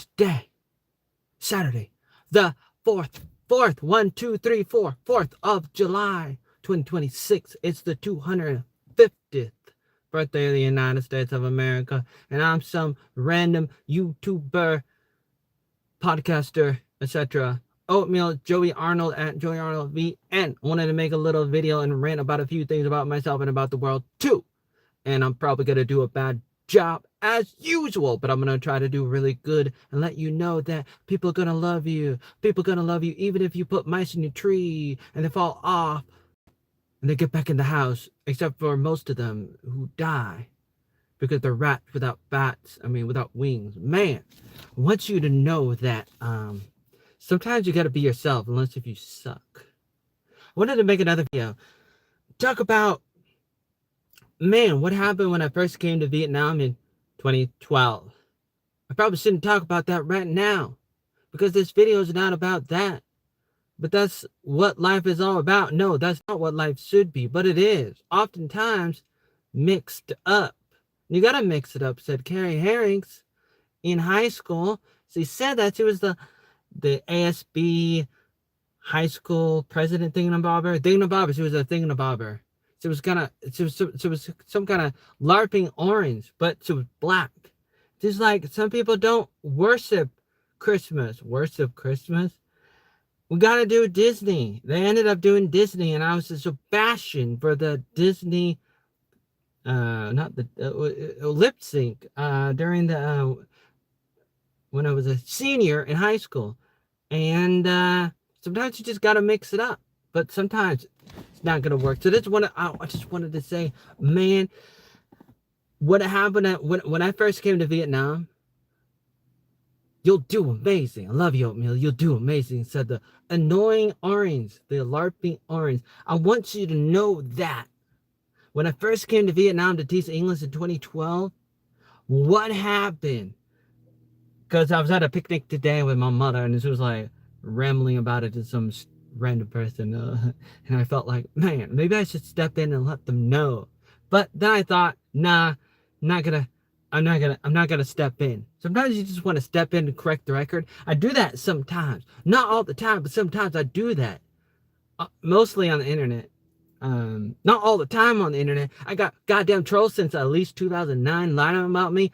today, Saturday, the 4th of July, 2026. It's the 250th birthday of the United States of America, and I'm some random YouTuber, podcaster, etc. Oatmeal Joey Arnold at Joey Arnold VN. Wanted to make a little video and rant about a few things about myself and about the world too. And I'm probably gonna do a bad job as usual, but I'm gonna try to do really good and let you know that people are gonna love you. People are gonna love you even if you put mice in your tree and they fall off and they get back in the house, except for most of them who die because they're rats without without wings. Man, I want you to know that sometimes you gotta be yourself, unless if you suck. I wanted to make another video. Talk about, man, what happened when I first came to Vietnam in 2012. I probably shouldn't talk about that right now, because this video is not about that. But that's what life is all about. No, that's not what life should be, but it is. Oftentimes mixed up. You gotta mix it up, said Carrie Herrings in high school. She said that she was the ASB high school president thingamabobber. She was a thingamabobber. She was some kind of LARPing orange, but she was black. Just like some people don't worship Christmas. We gotta do Disney. They ended up doing Disney, and I was a Sebastian for the Disney, not the lip sync during the when I was a senior in high school. And sometimes you just gotta mix it up, but sometimes it's not gonna work. So this one, I just wanted to say, man, what happened when I first came to Vietnam. You'll do amazing. I love you, Oatmeal. You'll do amazing, said the annoying orange, the LARPing orange. I want you to know that when I first came to Vietnam to teach English in 2012, what happened? Because I was at a picnic today with my mother, and she was like rambling about it to some random person, and I felt like, man, maybe I should step in and let them know. But then I thought, nah, I'm not gonna step in. Sometimes you just want to step in to correct the record. I do that sometimes, not all the time, but sometimes I do that. Mostly on the internet. Not all the time on the internet. I got goddamn trolls since at least 2009 lying about me.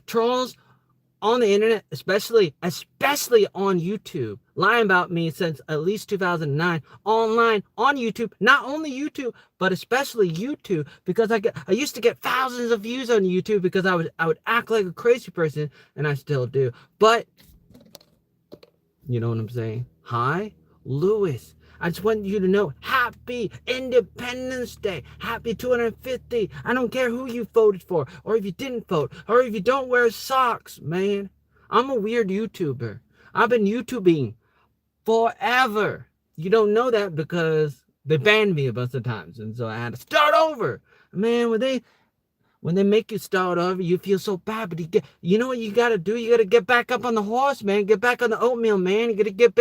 Trolls on the internet, especially on YouTube, lying about me since at least 2009, online on YouTube, not only YouTube, but especially YouTube, because I used to get thousands of views on YouTube because I would act like a crazy person, and I still do. But you know what I'm saying? Hi, Lewis. I just want you to know, happy Independence Day. Happy 250. I don't care who you voted for, or if you didn't vote, or if you don't wear socks, man. I'm a weird YouTuber. I've been YouTubing forever. You don't know that because they banned me a bunch of times, and so I had to start over. Man, when they make you start over, you feel so bad, but you know what you gotta do? You gotta get back up on the horse, man. Get back on the oatmeal, man. You gotta get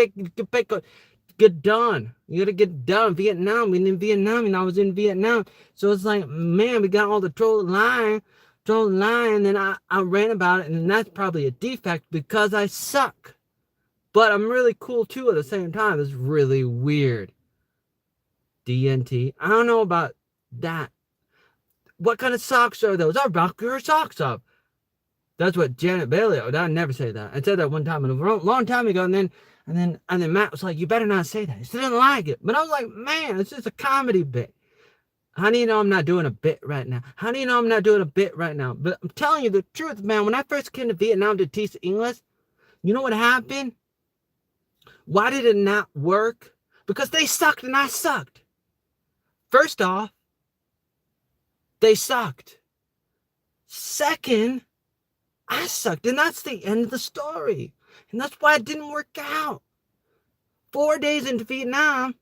done. You gotta get done. Vietnam. We're in Vietnam, and I was in Vietnam. So it's like, man, we got all the troll line, and then I ran about it, and that's probably a defect because I suck. But I'm really cool too at the same time. It's really weird. DNT. I don't know about that. What kind of socks are those? I'll rock your socks up. That's what Janet Bailey. I never say that. I said that one time, a long time ago, and then Matt was like, "You better not say that." He didn't like it, but I was like, "Man, it's just a comedy bit." How do you know I'm not doing a bit right now? But I'm telling you the truth, man. When I first came to Vietnam to teach English, you know what happened? Why did it not work? Because they sucked and I sucked. First off, they sucked. Second, I sucked, and that's the end of the story. And that's why it didn't work out. 4 days into Vietnam,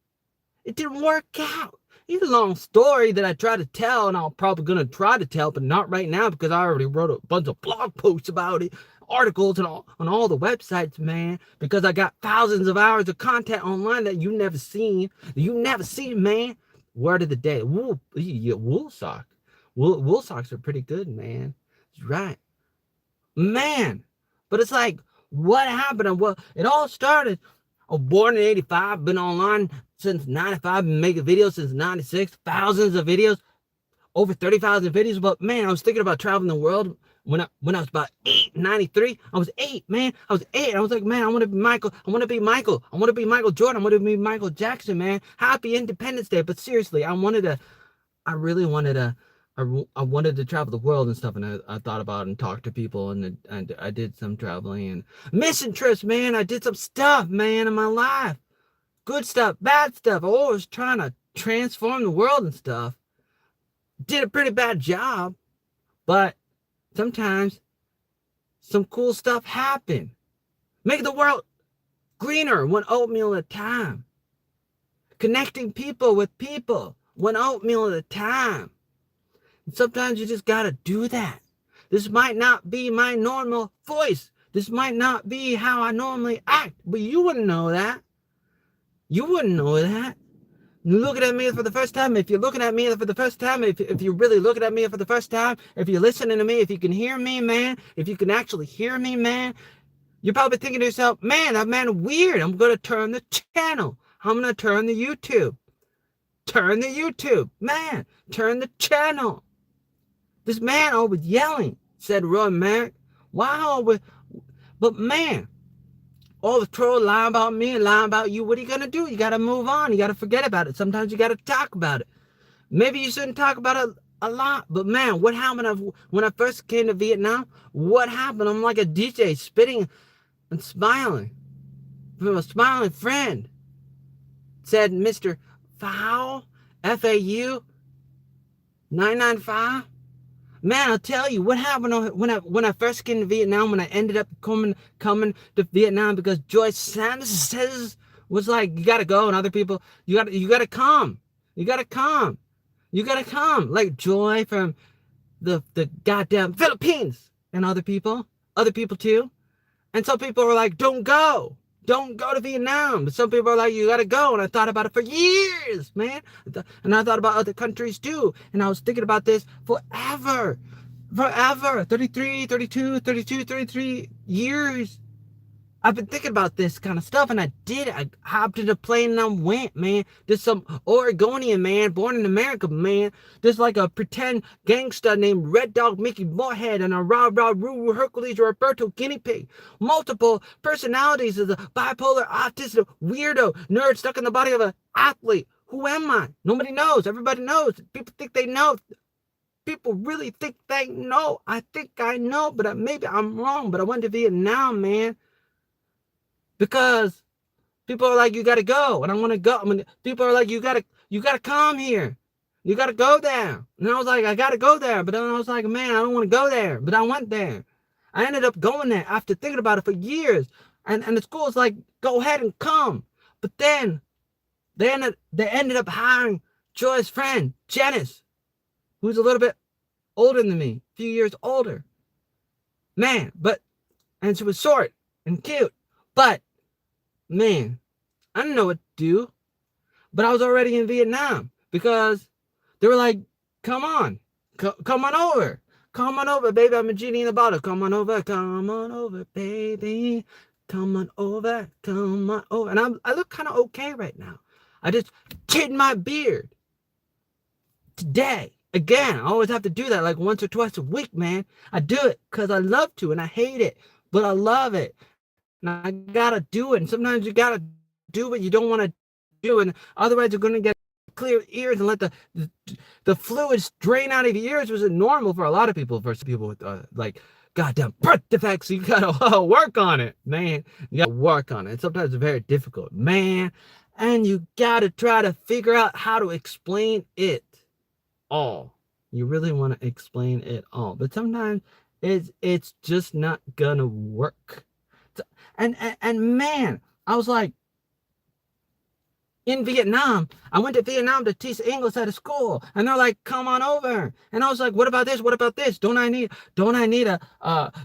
it didn't work out. It's a long story that I try to tell, and I'm probably going to try to tell, but not right now because I already wrote a bunch of blog posts about it, articles and on all the websites, man, because I got thousands of hours of content online that you never seen. Man. Word of the day. Wool socks. Wool socks are pretty good, man. That's right. Man, But it's like, what happened? And well, it all started. I was born in 85, been online since 95, been making videos since 96, thousands of videos, over 30,000 videos. But man, I was thinking about traveling the world when I was about 93. I was 8, man. I was 8. I was like, man, I want to be Michael. I want to be Michael. I want to be Michael Jordan. I want to be Michael Jackson, man. Happy Independence Day. But seriously, I really wanted to. I wanted to travel the world and stuff, and I thought about it and talked to people, and I did some traveling and mission trips, man. I did some stuff, man, in my life. Good stuff, bad stuff. I was trying to transform the world and stuff. Did a pretty bad job, but sometimes some cool stuff happen. Make the world greener, one oatmeal at a time. Connecting people with people, one oatmeal at a time. And sometimes you just gotta do that. This might not be my normal voice. This might not be how I normally act, but you wouldn't know that. You wouldn't know that. You're looking at me for the first time. If you're looking at me for the first time, if you're really looking at me for the first time, if you're listening to me, if you can hear me, man, if you can actually hear me, man, you're probably thinking to yourself, man, that man weird. I'm going to turn the channel. I'm going to turn the YouTube. Turn the YouTube. Man, turn the channel. This man always yelling, said Roy Merrick. Wow, but man, all the trolls lying about me and lying about you. What are you going to do? You got to move on. You got to forget about it. Sometimes you got to talk about it. Maybe you shouldn't talk about it a lot. But man, what happened when I first came to Vietnam? What happened? I'm like a DJ spitting and smiling. From a smiling friend. Said Mr. Fau, F-A-U, 995. Man, I'll tell you what happened when I first came to Vietnam, when I ended up coming to Vietnam, because Joyce Sanders was like, you gotta go, and other people, you gotta come. You gotta come. You gotta come. Like Joy from the goddamn Philippines, and other people too. And some people were like, don't go to Vietnam. But some people are like, you gotta go. And I thought about it for years, man. And I thought about other countries too. And I was thinking about this forever. 33 years. I've been thinking about this kind of stuff, and I did it. I hopped in a plane and I went, man. There's some Oregonian man, born in America, man. There's like a pretend gangster named Red Dog Mickey Moorhead and a rah-rah Ruru Hercules Roberto Guinea Pig. Multiple personalities of the bipolar, autistic, weirdo, nerd stuck in the body of an athlete. Who am I? Nobody knows. Everybody knows. People think they know. People really think they know. I think I know, but maybe I'm wrong. But I went to Vietnam, man. Because people are like, you gotta go, and I want to go. I mean, people are like, you gotta come here, you gotta go there. And I was like, I gotta go there, but then I was like, man, I don't want to go there, but I went there. I ended up going there after thinking about it for years, and the school was like, go ahead and come. But then they ended up hiring Joy's friend Janice, who's a little bit older than me, a few years older, man. And she was short and cute. But, man, I didn't know what to do. But I was already in Vietnam because they were like, come on over. Come on over, baby. I'm a genie in the bottle. Come on over, baby. Come on over. And I look kind of okay right now. I just trimmed my beard today. Again, I always have to do that like once or twice a week, man. I do it because I love to and I hate it, but I love it. And I gotta do it. And sometimes you gotta do what you don't want to do. And otherwise you're gonna get clear ears and let the fluids drain out of your ears, which is normal for a lot of people. For some people with like goddamn birth defects, you gotta work on it, man. You gotta work on it. And sometimes it's very difficult, man. And you gotta try to figure out how to explain it all. You really want to explain it all. But sometimes it's just not gonna work. And man, I was like, in Vietnam, I went to Vietnam to teach English at a school, and they're like, come on over. And I was like, what about this? What about this? Don't I need a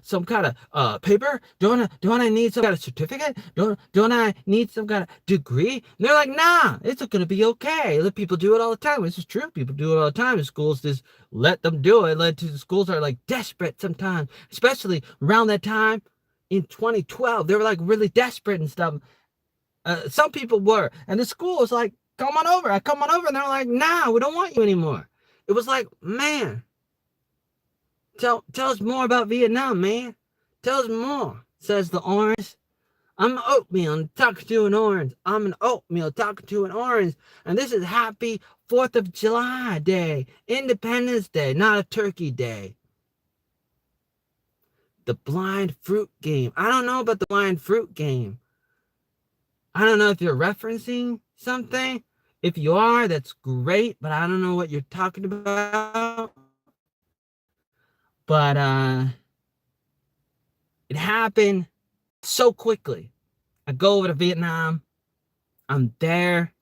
some kind of paper? Don't I need some kind of certificate? Don't I need some kind of degree? And they're like, nah, it's gonna be okay. Let people do it all the time. This is true. People do it all the time. And schools just let them do it. The schools are like desperate sometimes, especially around that time. in 2012. They were like really desperate and stuff. Some people were, and the school was like, come on over. I come on over, and they're like, nah, we don't want you anymore. It was like, man, tell us more about Vietnam, man. Tell us more, says the orange. I'm an oatmeal talking to an orange. I'm an oatmeal talking to an orange. And this is happy 4th of July Day, Independence Day, not a turkey day. The blind fruit game. I don't know about the blind fruit game. I don't know if you're referencing something. If you are, that's great, but I don't know what you're talking about. But it happened so quickly. I go over to Vietnam. I'm there.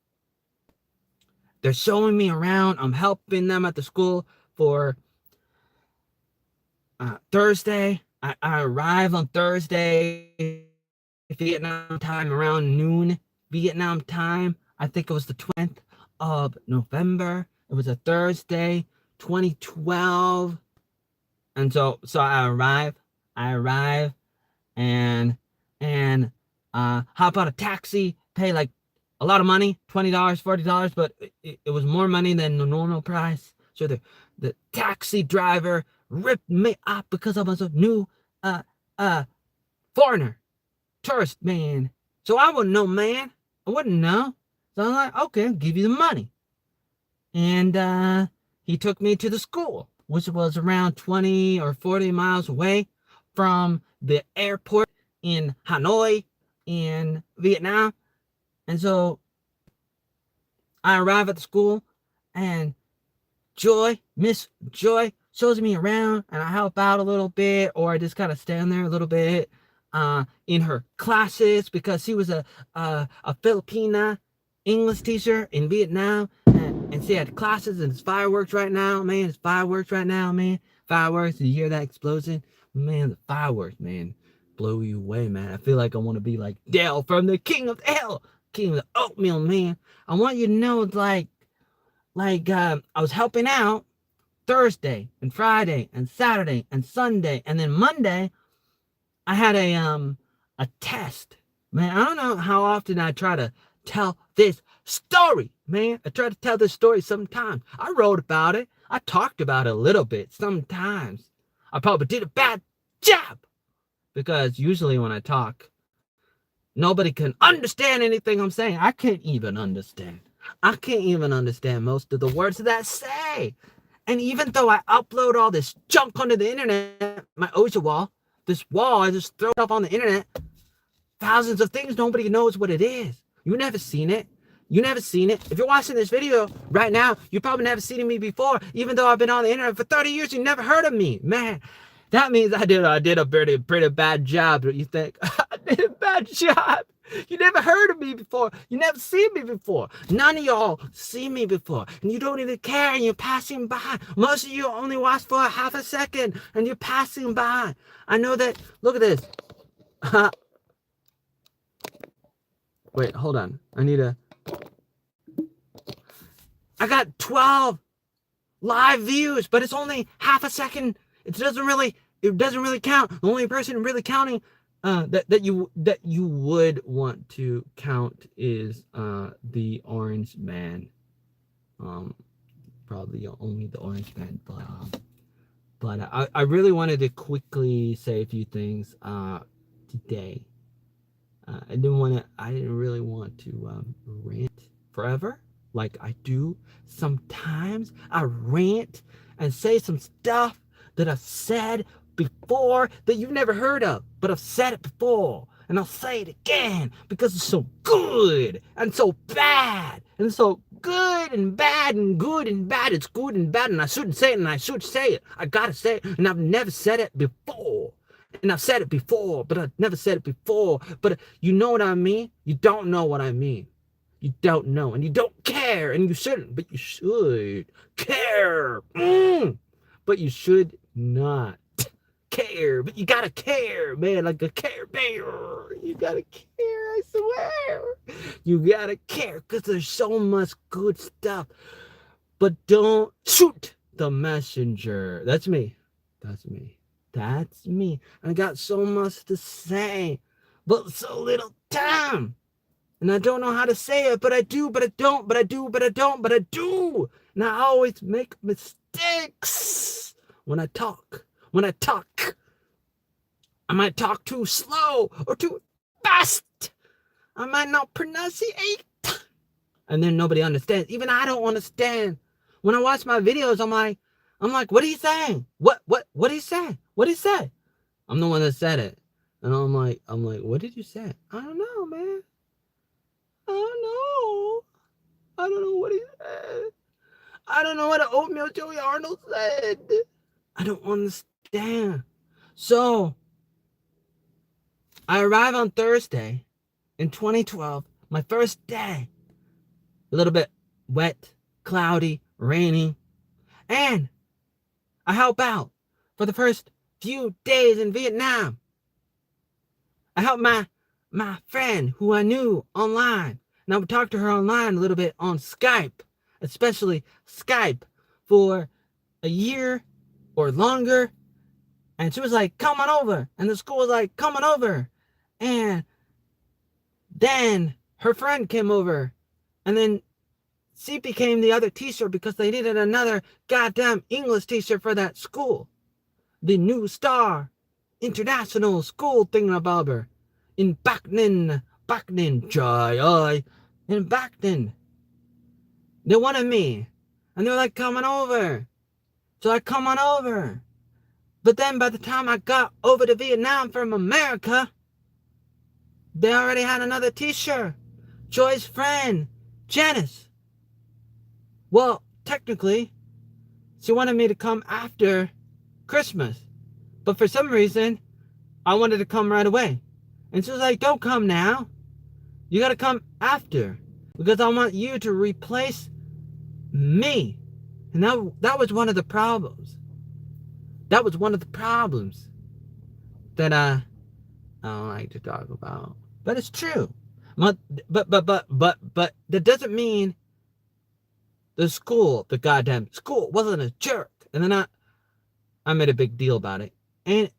They're showing me around. I'm helping them at the school for Thursday. I arrive on Thursday, Vietnam time, around noon Vietnam time. I think it was the 20th of November. It was a Thursday, 2012. And so I arrive and hop on a taxi, pay like a lot of money, $20, $40, but it was more money than the normal price. So the taxi driver ripped me up because I was a new foreigner, tourist man. So I wouldn't know, man. I wouldn't know. So I'm like, okay, I'll give you the money. And he took me to the school, which was around 20 or 40 miles away from the airport in Hanoi in Vietnam. And so I arrive at the school, and Miss Joy, shows me around, and I help out a little bit, or I just kind of stand there a little bit in her classes, because she was a Filipina English teacher in Vietnam, and she had classes, and it's fireworks right now, man. It's fireworks right now, man. Fireworks. You hear that explosion? Man, the fireworks, man, blow you away, man. I feel like I want to be like Dale from the King of Hell, King of the Oatmeal, man. I want you to know, like I was helping out Thursday and Friday and Saturday and Sunday, and then Monday I had a test, man. I don't know how often I try to tell this story, man. I try to tell this story sometimes. I wrote about it. I talked about it a little bit sometimes. I probably did a bad job, because usually when I talk, nobody can understand anything I'm saying. I can't even understand. I can't even understand most of the words that I say. And even though I upload all this junk onto the internet, my OSHA wall, this wall, I just throw stuff on the internet, thousands of things, nobody knows what it is. You never seen it. You never seen it. If you're watching this video right now, you probably never seen me before. Even though I've been on the internet for 30 years, you never heard of me, man. That means I did a pretty bad job. You think I did a bad job? You never heard of me before. You never seen me before. None of y'all see me before, and you don't even care, and you're passing by. Most of you only watch for a half a second, and you're passing by. I know that. Look at this. Wait, hold on. I got 12 live views, but it's only half a second. It doesn't really count. The only person really counting that you would want to count is the orange man. Probably only the orange man, but I really wanted to quickly say a few things today. I didn't really want to rant forever like I do sometimes. I rant and say some stuff that I've said before that you've never heard of, but I've said it before, and I'll say it again because it's so good and so bad, and so good and bad and good and bad. It's good and bad, and I shouldn't say it, and I should say it. I gotta say it, and I've never said it before. And I've said it before, but I've never said it before. But you know what I mean? You don't know what I mean. You don't know, and you don't care, and you shouldn't, but you should care. But you should not care, but you gotta care, man, like a Care Bear. You gotta care, I swear. You gotta care, because there's so much good stuff. But don't shoot the messenger. That's me. That's me. I got so much to say, but so little time. And I don't know how to say it, but I do, but I don't, but I do, but I don't, but I do. And I always make mistakes when I talk. When I talk, I might talk too slow or too fast. I might not pronunciate. And then nobody understands. Even I don't understand. When I watch my videos, I'm like, what are you saying? What did he say? What did he say? I'm the one that said it. And I'm like, what did you say? I don't know, man. I don't know. I don't know what he said. I don't know what an Oatmeal Joey Arnold said. I don't understand. So I arrive on Thursday in 2012, my first day. A little bit wet, cloudy, rainy. And I help out for the first few days in Vietnam. I helped my friend who I knew online. And I would talk to her online a little bit on Skype, especially Skype, for a year or longer. And she was like, come on over. And the school was like, come on over. And then her friend came over. And then she became the other teacher because they needed another goddamn English teacher for that school. The New Star International School thingamabobber in Backnin, trời ơi, in Backnin. They wanted me. And they were like, come on over. So I come on over. But then by the time I got over to Vietnam from America, they already had another teacher. Joy's friend, Janice. Well, technically, she wanted me to come after Christmas. But for some reason, I wanted to come right away. And she was like, don't come now. You gotta come after. Because I want you to replace me. And that was one of the problems. That was one of the problems that I don't like to talk about. But it's true. But that doesn't mean the goddamn school wasn't a jerk. And then I made a big deal about it. And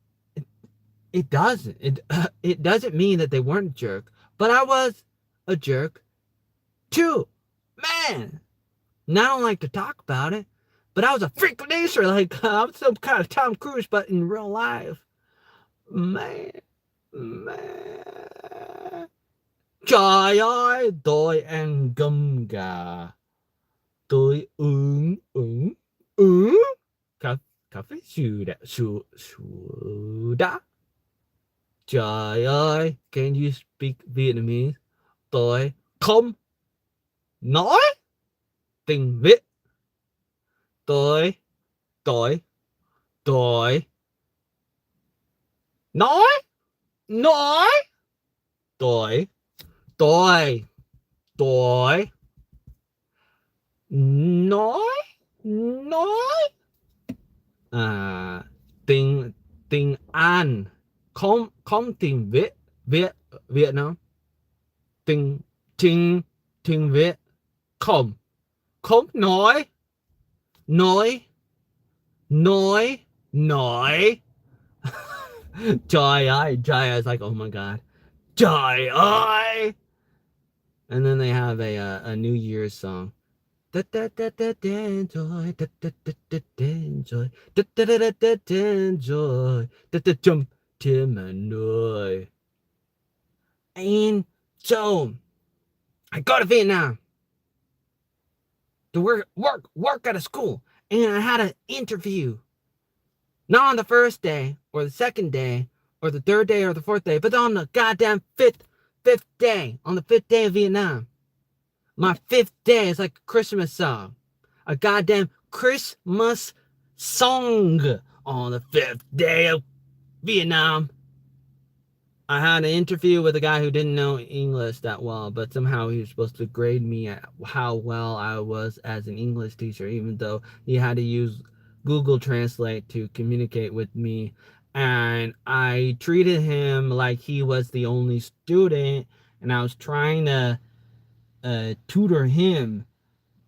it doesn't. It doesn't mean that they weren't a jerk. But I was a jerk too. Man. And I don't like to talk about it. But I was a freak of nature. Like, I'm some kind of Tom Cruise, but in real life. Man. Trời ơi, tôi ăn cơm gà. Tôi uống cà phê soda. Trời ơi, can you speak Vietnamese? Tôi không nói tiếng Việt. Tôi nói tôi nói tiếng tiếng Anh, không tiếng Việt Nam, tiếng Việt, không nói trời ơi, it's like, oh my god, trời ơi. And then they have a New Year's song. Enjoy, enjoy, jump to my noise. And so I go to Vietnam to work at a school, and I had an interview. Not on the first day, or the second day, or the third day, or the fourth day, but on the goddamn fifth day, on the 5th day of Vietnam. My 5th day is like a Christmas song. A goddamn Christmas song on the 5th day of Vietnam. I had an interview with a guy who didn't know English that well, but somehow he was supposed to grade me at how well I was as an English teacher, even though he had to use Google Translate to communicate with me. And I treated him like he was the only student, and I was trying to tutor him,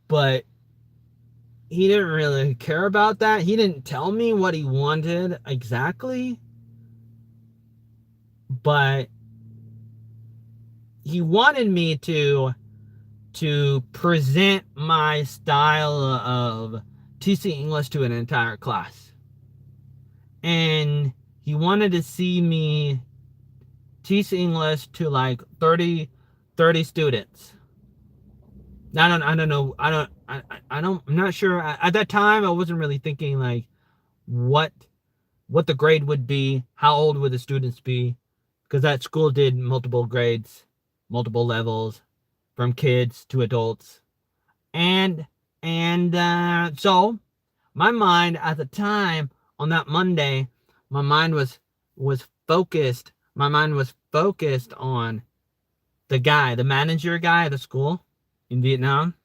but he didn't really care about that. He didn't tell me what he wanted exactly, but he wanted me to present my style of teaching English to an entire class. And he wanted to see me teach English to like 30 students. I don't know. I'm not sure. At that time, I wasn't really thinking like what what the grade would be, how old would the students be, because that school did multiple grades, multiple levels, from kids to adults, and so my mind at the time on that Monday, my mind was focused. My mind was focused on the manager guy at the school in Vietnam.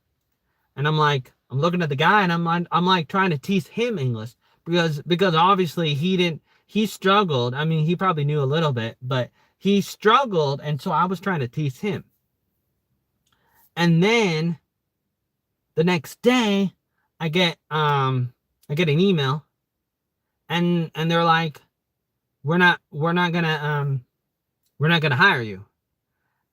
And I'm looking at the guy and I'm like trying to teach him English because obviously he struggled. I mean, he probably knew a little bit, but he struggled, and so I was trying to teach him. And then the next day, I get an email, and they're like, we're not gonna hire you.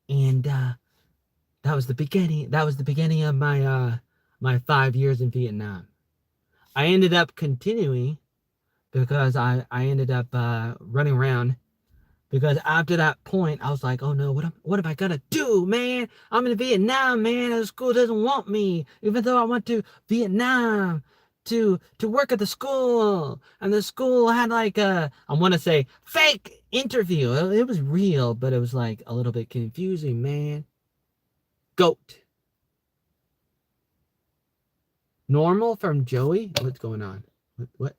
And that was the beginning of my 5 years in Vietnam. I ended up continuing because I ended up running around, because after that point I was like, oh no, what am I gonna do, man? I'm in Vietnam, man, and the school doesn't want me, even though I went to Vietnam to work at the school, and the school had like I want to say fake interview. It was real, but it was like a little bit confusing, man. Goat. Normal from Joey? What's going on? What?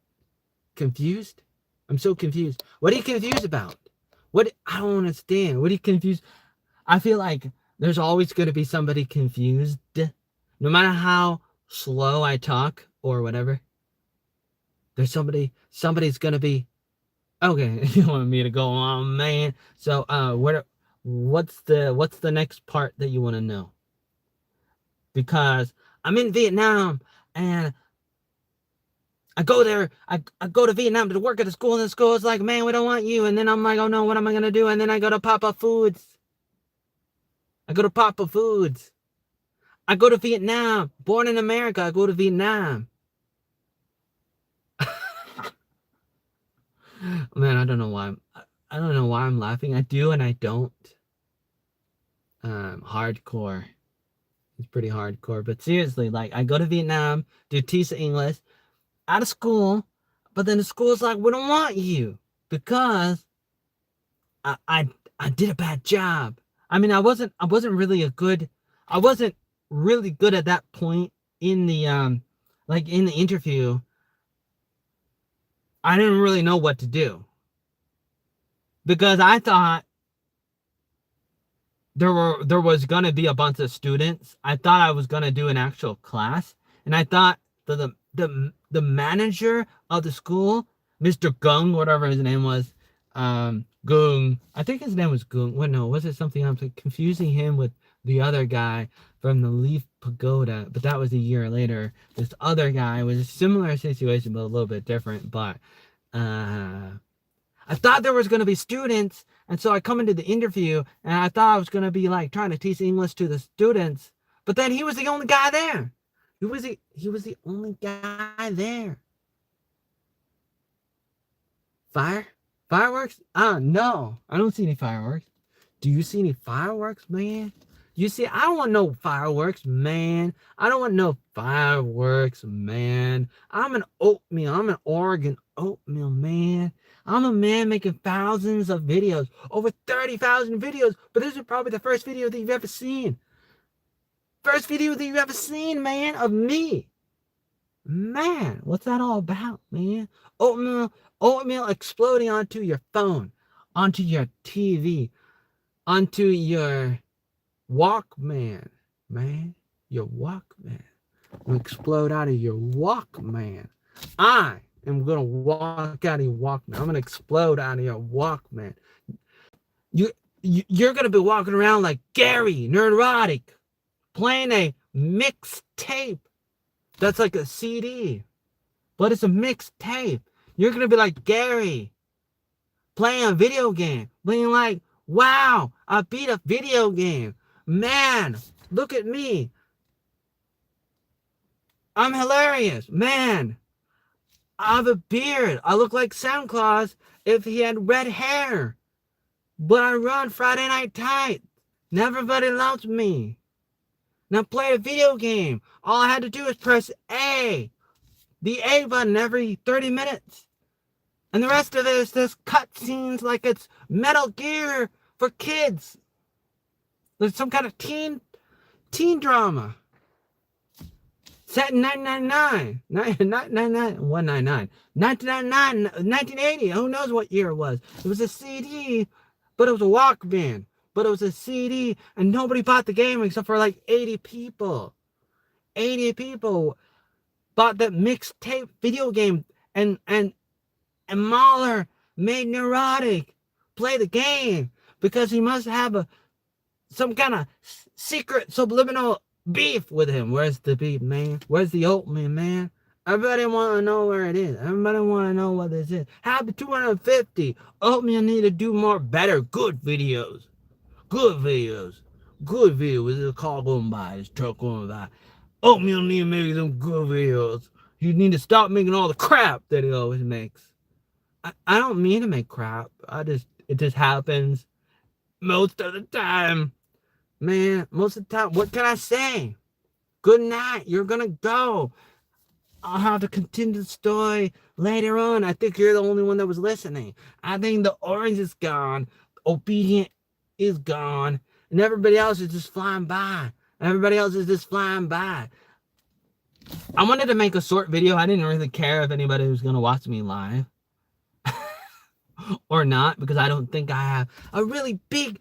Confused? I'm so confused. What are you confused about? What? I don't understand. What are you confused? I feel like there's always going to be somebody confused. No matter how slow I talk or whatever, there's somebody's going to be, okay, you want me to go on, man. So, what's the next part that you want to know? Because I'm in Vietnam, and I go there, I go to Vietnam to work at the school, and the school is like, man, we don't want you. And then I'm like, oh no, what am I gonna do? And then I go to Papa Foods. I go to Papa Foods. I go to Vietnam. Born in America, I go to Vietnam. Man, I don't know why I'm laughing. I do and I don't. Hardcore. It's pretty hardcore. But seriously, like I go to Vietnam, do TISA English out of school, but then the school's like, we don't want you because I I, I did a bad job. I mean, I wasn't really good at that point in the like in the interview. I didn't really know what to do because I thought there was gonna be a bunch of students. I thought I was gonna do an actual class, and I thought the manager of the school, Mr. Gung, whatever his name was, Gung. I think his name was Gung. Well, no, was it something else? Like confusing him with the other guy from the Leaf Pagoda, but that was a year later. This other guy was a similar situation, but a little bit different. But I thought there was going to be students, and so I come into the interview, and I thought I was going to be like trying to teach English to the students, but then he was the only guy there. He was the only guy there. Fireworks? No, I don't see any fireworks. Do you see any fireworks, man? You see, I don't want no fireworks, man. I don't want no fireworks, man. I'm an Oregon oatmeal man. I'm a man making thousands of videos, over 30,000 videos, but this is probably the first video that you've ever seen. First video that you've ever seen, man, of me. Man, what's that all about, man? Oatmeal exploding onto your phone, onto your TV, onto your Walkman, man. Your Walkman will explode out of your Walkman. I am gonna walk out of your Walkman. I'm gonna explode out of your Walkman. You're gonna be walking around like Gary Neurotic, playing a mixtape That's like a CD, but it's a mixtape. You're gonna be like Gary playing a video game, being like, wow, I beat a video game. Man, look at me. I'm hilarious. Man, I have a beard. I look like Santa Claus if he had red hair. But I run Friday Night Tights. And everybody loves me. Now play a video game. All I had to do was press A. The A button every 30 minutes. And the rest of it is just cutscenes like it's Metal Gear for kids. There's some kind of teen drama. Set in 1999, 1980. Who knows what year it was? It was a CD, but it was a Walkman. But it was a CD, and nobody bought the game except for like 80 people. 80 people bought that mixtape video game, and Mahler made Neurotic play the game because he must have some kind of secret subliminal beef with him. Where's the beef, man? Where's the oatmeal, man? Everybody want to know where it is. Everybody want to know what this is. How the 250? Oatmeal need to do more better, good videos. Good videos. Good videos. This is a car going by. This truck going by. Oatmeal need to make some good videos. You need to stop making all the crap that he always makes. I don't mean to make crap. It just happens most of the time. Man, most of the time. What can I say? Good night. You're gonna go. I'll have to continue the story later on. I think you're the only one that was listening. I think the orange is gone. Obedient is gone. And everybody else is just flying by. Everybody else is just flying by. I wanted to make a short video. I didn't really care if anybody was going to watch me live. Or not, because I don't think I have a really big,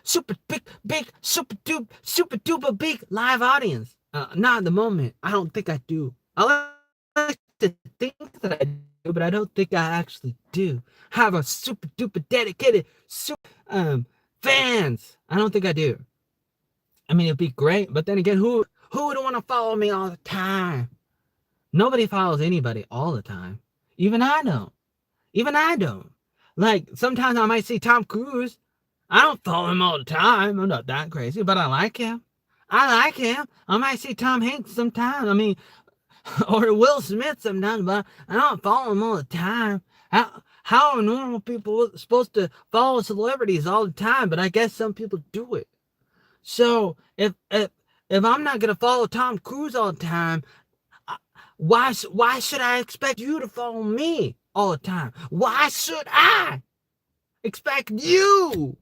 super duper big live audience. Not at the moment. I don't think I do. I like to think that I do, but I don't think I actually do have a super duper dedicated fans. I don't think I do. I mean, it'd be great, but then again, who would want to follow me all the time? Nobody follows anybody all the time. Even I don't. Like, sometimes I might see Tom Cruise. I don't follow him all the time. I'm not that crazy, but I like him. I might see Tom Hanks sometimes. I mean, or Will Smith sometimes, but I don't follow him all the time. How are normal people supposed to follow celebrities all the time? But I guess some people do it. So if I'm not gonna follow Tom Cruise all the time, why should I expect you to follow me all the time? Why should I expect you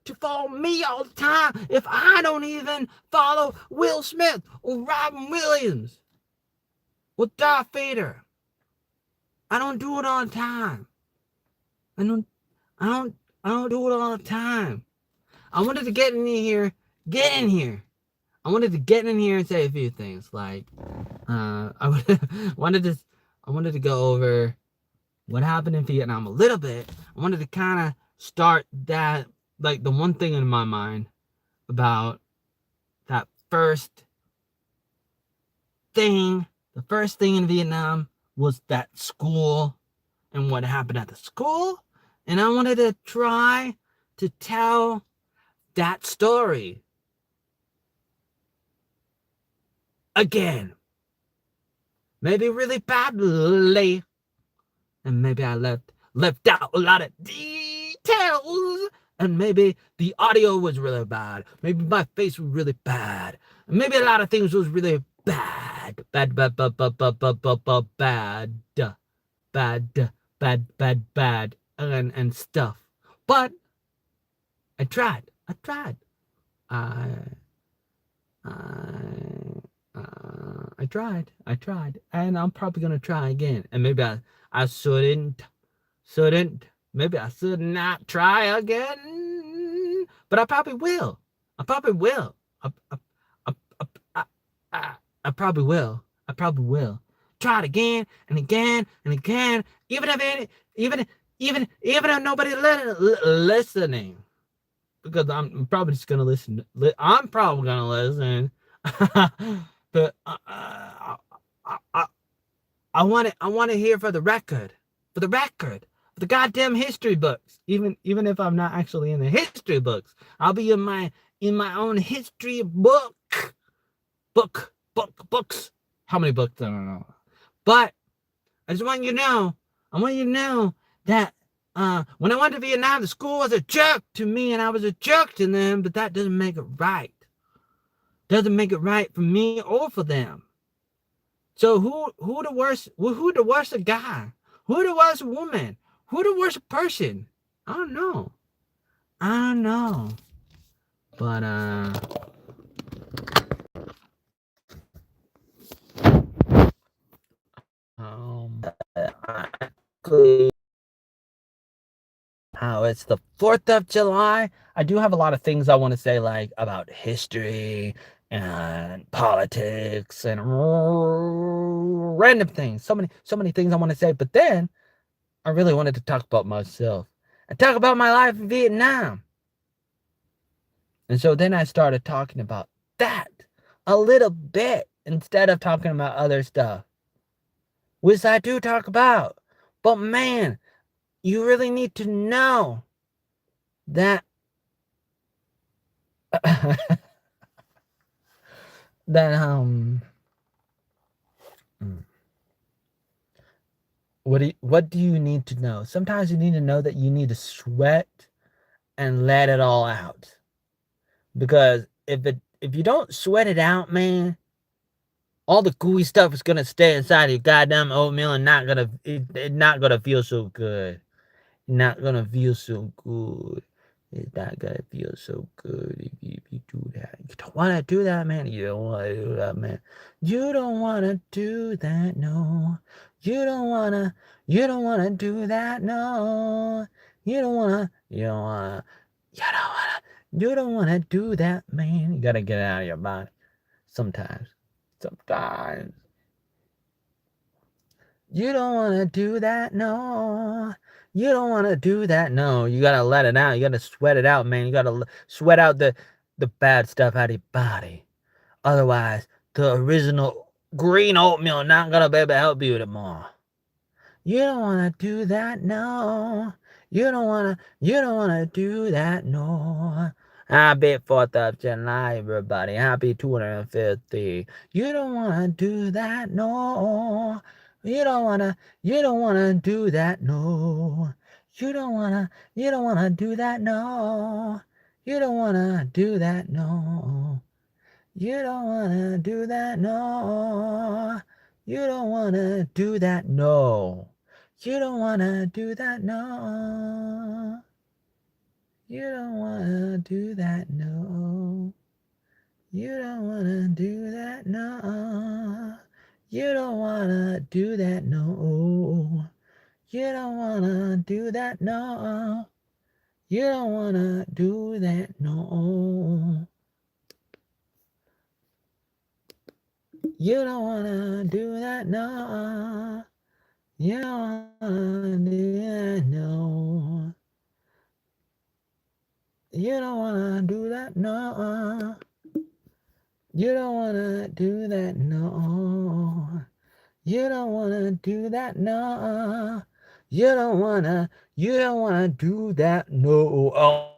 to follow me all the time if I don't even follow Will Smith or Robin Williams or Darth Vader? I don't do it all the time. I don't do it all the time. I wanted to get in here. I wanted to get in here and say a few things. Like, I wanted to go over what happened in Vietnam a little bit. I wanted to kind of start that, like, the one thing in my mind about that first thing. The first thing in Vietnam was that school and what happened at the school. And I wanted to try to tell that story again. Maybe really badly. And maybe I left out a lot of details. And maybe the audio was really bad. Maybe my face was really bad. And maybe a lot of things was really bad. Bad. And stuff. But I tried. I tried, and I'm probably gonna try again. And maybe I shouldn't. Maybe I should not try again. But I probably will. I probably will. Try it again and again and again. Even if nobody listening. Because I'm probably just gonna listen. I'm probably gonna listen. But I, I want to hear for the record, for the goddamn history books. Even if I'm not actually in the history books, I'll be in my own history books. How many books? I don't know. But I just want you to know, I want you to know that when I went to Vietnam, the school was a jerk to me and I was a jerk to them, but that doesn't make it right. Doesn't make it right for me or for them. So who the worst guy? Who the worst woman? Who the worst person? I don't know. I don't know. But actually, how it's the 4th of July. I do have a lot of things I want to say, like about history and politics and random things. So many things I want to say. But then I really wanted to talk about myself and talk about my life in Vietnam. And so then I started talking about that a little bit instead of talking about other stuff, which I do talk about. But man, you really need to know that that what do you need to know? Sometimes you need to know that you need to sweat and let it all out. Because if you don't sweat it out, man, all the gooey stuff is gonna stay inside your goddamn oatmeal and it's not gonna feel so good. Not gonna feel so good. It's not gonna feel so good if you do that. You don't wanna do that, man. You don't wanna do that, man. You don't wanna do that, no. You don't wanna do that, no. You don't wanna do that, man. You gotta get it out of your body. Sometimes. Sometimes. You don't want to do that, no. You don't want to do that, no. You gotta let it out. You gotta sweat it out, man. You gotta sweat out the bad stuff out of your body. Otherwise, the original green oatmeal not gonna be able to help you anymore. You don't want to do that, no. You don't want to do that, no. Happy 4th of July, everybody. Happy 250. You don't want to do that, no. You don't want to do that, no. You don't want to do that, no. You don't want to do that, no. You don't want to do that, no. You don't want to do that, no. You don't want to do that, no. You don't want to do that, no. You don't want to do that, no. You don't want to do that, no. You don't want to do that, no. You don't want to do that, no. You don't want to do that, no. You don't want to do that, no. You don't want to do that, no. You don't want to do that, no. You don't want to do that, no. You don't want to do that, no.